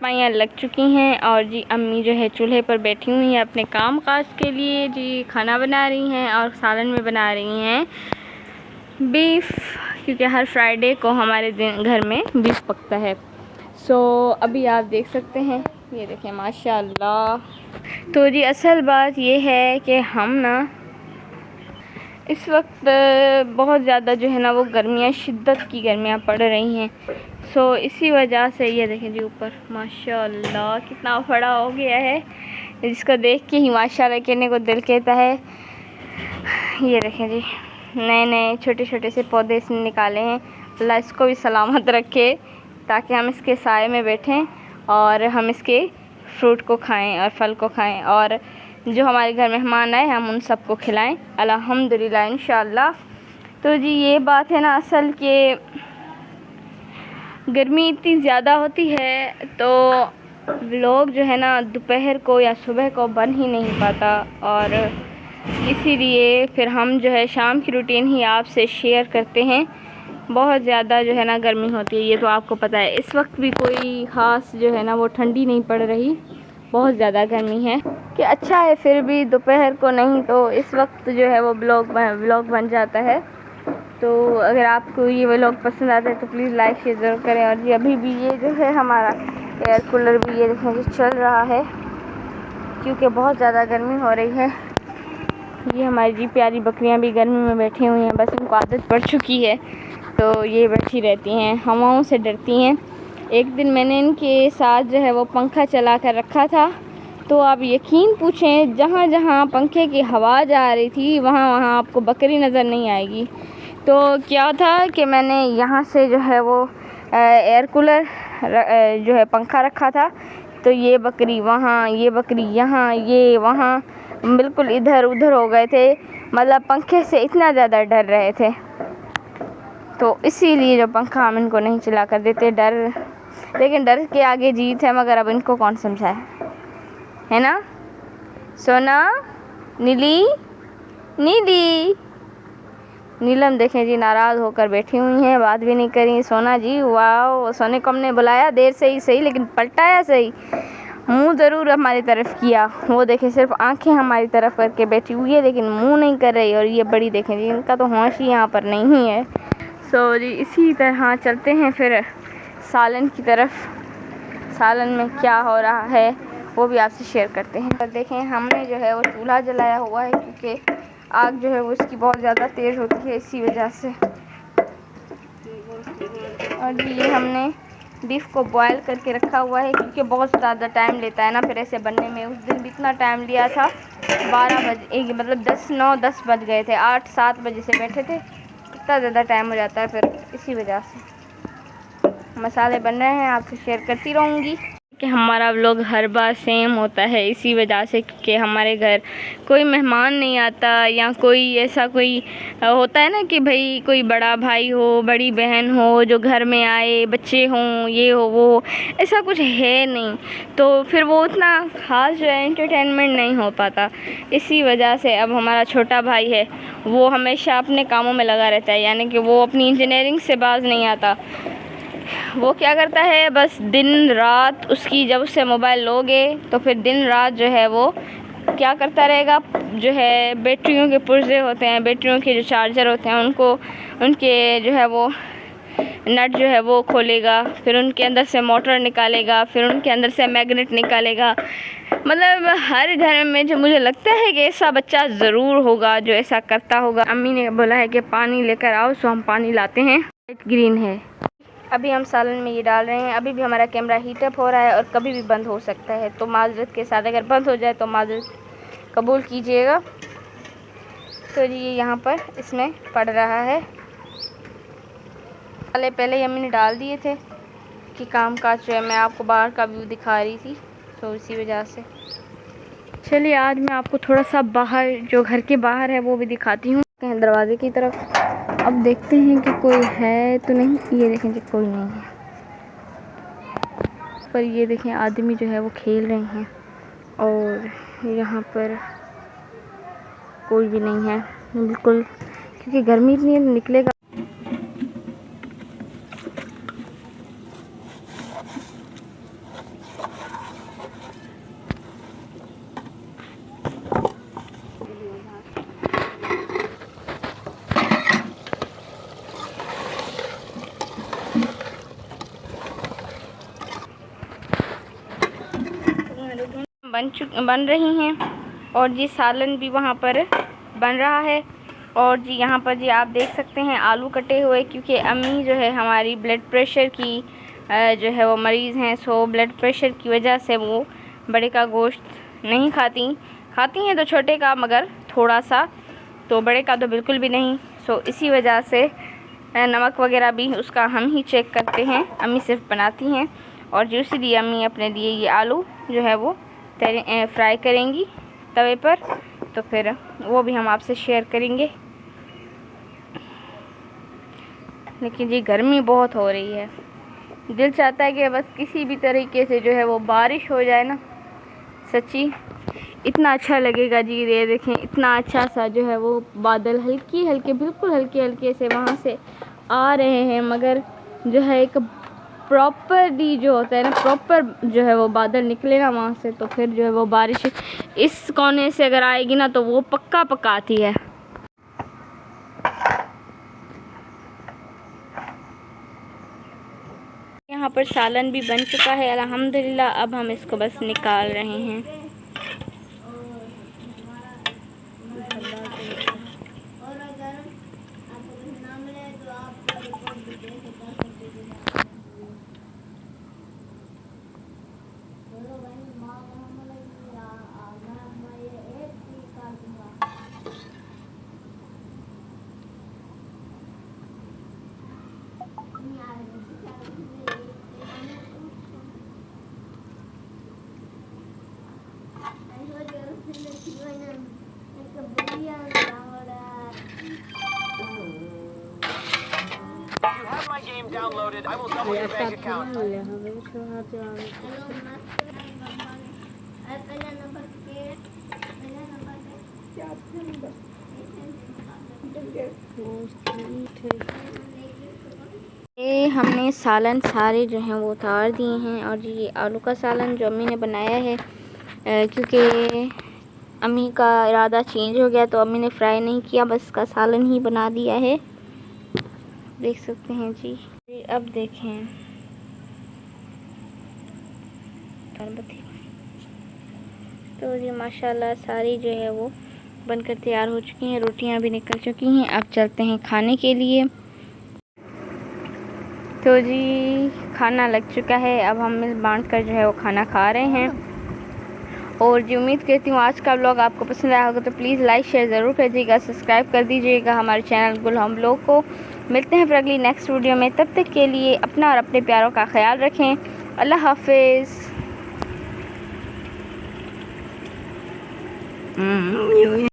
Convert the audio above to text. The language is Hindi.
चारपाइयाँ लग चुकी हैं और जी अम्मी जो है चूल्हे पर बैठी हुई हैं अपने काम काज के लिए। जी खाना बना रही हैं और सालन में बना रही हैं बीफ, क्योंकि हर फ्राइडे को हमारे घर में बीफ पकता है। सो अभी आप देख सकते हैं, ये देखें माशाल्लाह। तो जी असल बात ये है कि हम ना इस वक्त बहुत ज़्यादा जो है ना वो गर्मियाँ, शिद्दत की गर्मियाँ पड़ रही हैं। सो इसी वजह से ये देखें जी ऊपर माशाल्लाह कितना बड़ा हो गया है, जिसको देख के ही माशाल्लाह कहने को दिल कहता है। ये देखें जी नए नए छोटे छोटे से पौधे इसने निकाले हैं। अल्लाह इसको भी सलामत रखे ताकि हम इसके साए में बैठें और हम इसके फ्रूट को खाएं और फल को खाएं, और जो हमारे घर मेहमान आए हम उन सबको खिलाएं अल्हम्दुलिल्लाह इंशाअल्लाह। तो जी ये बात है ना असल के गर्मी इतनी ज़्यादा होती है तो लोग जो है ना दोपहर को या सुबह को बन ही नहीं पाता, और इसीलिए फिर हम जो है शाम की रूटीन ही आपसे शेयर करते हैं। बहुत ज़्यादा जो है ना गर्मी होती है, ये तो आपको पता है। इस वक्त भी कोई ख़ास जो है ना वो ठंडी नहीं पड़ रही, बहुत ज़्यादा गर्मी है कि अच्छा है फिर भी दोपहर को नहीं तो इस वक्त जो है वो व्लॉग बन जाता है। तो अगर आपको ये व्लॉग पसंद आता है तो प्लीज़ लाइक शेयर ज़रूर करें। और जी अभी भी ये जो है हमारा एयर कूलर भी ये देखें जी चल रहा है क्योंकि बहुत ज़्यादा गर्मी हो रही है। ये हमारी जी प्यारी बकरियां भी गर्मी में बैठी हुई हैं, बस इनको आदत पड़ चुकी है तो ये बैठी रहती हैं, हवाओं से डरती हैं। एक दिन मैंने इनके साथ जो है वो पंखा चला कर रखा था, तो आप यकीन पूछें जहाँ जहाँ पंखे की हवा जा रही थी वहाँ वहाँ आपको बकरी नज़र नहीं आएगी। तो क्या था कि मैंने यहाँ से जो है वो एयर कूलर जो है पंखा रखा था, तो ये बकरी वहाँ, ये बकरी यहाँ, ये वहाँ, बिल्कुल इधर उधर हो गए थे। मतलब पंखे से इतना ज़्यादा डर रहे थे, तो इसीलिए जो पंखा हम इनको नहीं चला कर देते। लेकिन डर के आगे जीत है, मगर अब इनको कौन समझाए, है ना। सोना, नीली, नीली, नीलम देखें जी नाराज़ होकर बैठी हुई हैं, बात भी नहीं करी। सोना जी वाह, सोने को हमने बुलाया देर से ही सही, लेकिन पलटाया सही, मुंह ज़रूर हमारी तरफ किया। वो देखें सिर्फ आंखें हमारी तरफ करके बैठी हुई है लेकिन मुंह नहीं कर रही। और ये बड़ी देखें जी, इनका तो होश ही यहाँ पर नहीं है। सो जी इसी तरह चलते हैं फिर सालन की तरफ। सालन में क्या हो रहा है वो भी आपसे शेयर करते हैं। तो देखें हमने जो है वो चूल्हा जलाया हुआ है क्योंकि आग जो है वो इसकी बहुत ज़्यादा तेज़ होती है, इसी वजह से। और ये हमने बीफ को बॉयल करके रखा हुआ है क्योंकि बहुत ज़्यादा टाइम लेता है ना फिर ऐसे बनने में। उस दिन भी इतना टाइम लिया था, 12 बजे मतलब 10 बज गए थे, 8-7 बजे से बैठे थे, इतना ज़्यादा टाइम हो जाता है फिर, इसी वजह से। मसाले बन रहे हैं, आपसे शेयर करती रहूँगी कि हमारा व्लॉग हर बार सेम होता है इसी वजह से कि हमारे घर कोई मेहमान नहीं आता, या कोई ऐसा कोई होता है ना कि भाई कोई बड़ा भाई हो, बड़ी बहन हो जो घर में आए, बच्चे हों, ये हो वो, ऐसा कुछ है नहीं, तो फिर वो उतना ख़ास जो है एंटरटेनमेंट नहीं हो पाता। इसी वजह से अब हमारा छोटा भाई है वो हमेशा अपने कामों में लगा रहता है, यानी कि वो अपनी इंजीनियरिंग से बाज नहीं आता। वो क्या करता है बस दिन रात, उसकी जब उससे मोबाइल लोगे तो फिर दिन रात जो है वो क्या करता रहेगा, जो है बैटरियों के पुर्जे होते हैं, बैटरियों के जो चार्जर होते हैं उनको, उनके जो है वो नट जो है वो खोलेगा, फिर उनके अंदर से मोटर निकालेगा, फिर उनके अंदर से मैग्नेट निकालेगा। मतलब हर घर में जो मुझे लगता है कि ऐसा बच्चा ज़रूर होगा जो ऐसा करता होगा। अम्मी ने बोला है कि पानी लेकर आओ, सो हम पानी लाते हैं। लाइट ग्रीन है। अभी हम सालन में ये डाल रहे हैं। अभी भी हमारा कैमरा हीटअप हो रहा है और कभी भी बंद हो सकता है, तो माजरत के साथ अगर बंद हो जाए तो माजरत कबूल कीजिएगा। तो जी ये यहाँ पर इसमें पड़ रहा है। पहले अम्मी ने डाल दिए थे कि काम काज जो है मैं आपको बाहर का व्यू दिखा रही थी, तो इसी वजह से। चलिए आज मैं आपको थोड़ा सा बाहर, जो घर के बाहर है वो भी दिखाती हूँ, दरवाजे की तरफ। अब देखते हैं कि कोई है तो नहीं। ये देखें कि कोई नहीं है, पर ये देखें आदमी जो है वो खेल रहे हैं, और यहाँ पर कोई भी नहीं है बिल्कुल, क्योंकि गर्मी इतनी है निकलेगा। बन रही हैं और जी सालन भी वहाँ पर बन रहा है। और जी यहाँ पर जी आप देख सकते हैं आलू कटे हुए, क्योंकि अम्मी जो है हमारी ब्लड प्रेशर की जो है वो मरीज़ हैं। सो ब्लड प्रेशर की वजह से वो बड़े का गोश्त नहीं खाती हैं तो छोटे का मगर थोड़ा सा, तो बड़े का तो बिल्कुल भी नहीं। सो इसी वजह से नमक वगैरह भी उसका हम ही चेक करते हैं, अम्मी सिर्फ बनाती हैं। और जो इसीलिए अम्मी अपने लिए ये आलू जो है वो फ्राई करेंगी तवे पर, तो फिर वो भी हम आपसे शेयर करेंगे। लेकिन जी गर्मी बहुत हो रही है, दिल चाहता है कि बस किसी भी तरीके से जो है वो बारिश हो जाए ना, सच्ची इतना अच्छा लगेगा जी। ये देखें इतना अच्छा सा जो है वो बादल बिल्कुल हल्के हल्के से वहाँ से आ रहे हैं, मगर जो है एक प्रॉपरली जो होता है ना, प्रॉपर जो है वो बादल निकले ना वहाँ से, तो फिर जो है वो बारिश इस कोने से अगर आएगी ना तो वो पक्का आती है। यहाँ पर सालन भी बन चुका है अल्हम्दुलिल्लाह। अब हम इसको बस निकाल रहे हैं। You have my game downloaded. I will double your bank account. ये हमने सालन सारे जो हैं वो उतार दिए हैं। और ये आलू का सालन जो अम्मी ने बनाया है, क्योंकि अम्मी का इरादा चेंज हो गया तो अम्मी ने फ्राई नहीं किया, बस का सालन ही बना दिया है, देख सकते हैं जी। अब देखें तो जी माशाल्लाह सारी जो है वो बनकर तैयार हो चुकी हैं, रोटियां भी निकल चुकी हैं। अब चलते हैं खाने के लिए। तो जी खाना लग चुका है, अब हम मिल बांट कर जो है वो खाना खा रहे हैं। और जी उम्मीद करती हूँ आज का व्लॉग आपको पसंद आया होगा, तो प्लीज़ लाइक शेयर ज़रूर कीजिएगा, सब्सक्राइब कर दीजिएगा हमारे चैनल गुल होम व्लॉग को। मिलते हैं फिर अगली नेक्स्ट वीडियो में, तब तक के लिए अपना और अपने प्यारों का ख्याल रखें। अल्लाह हाफिज़।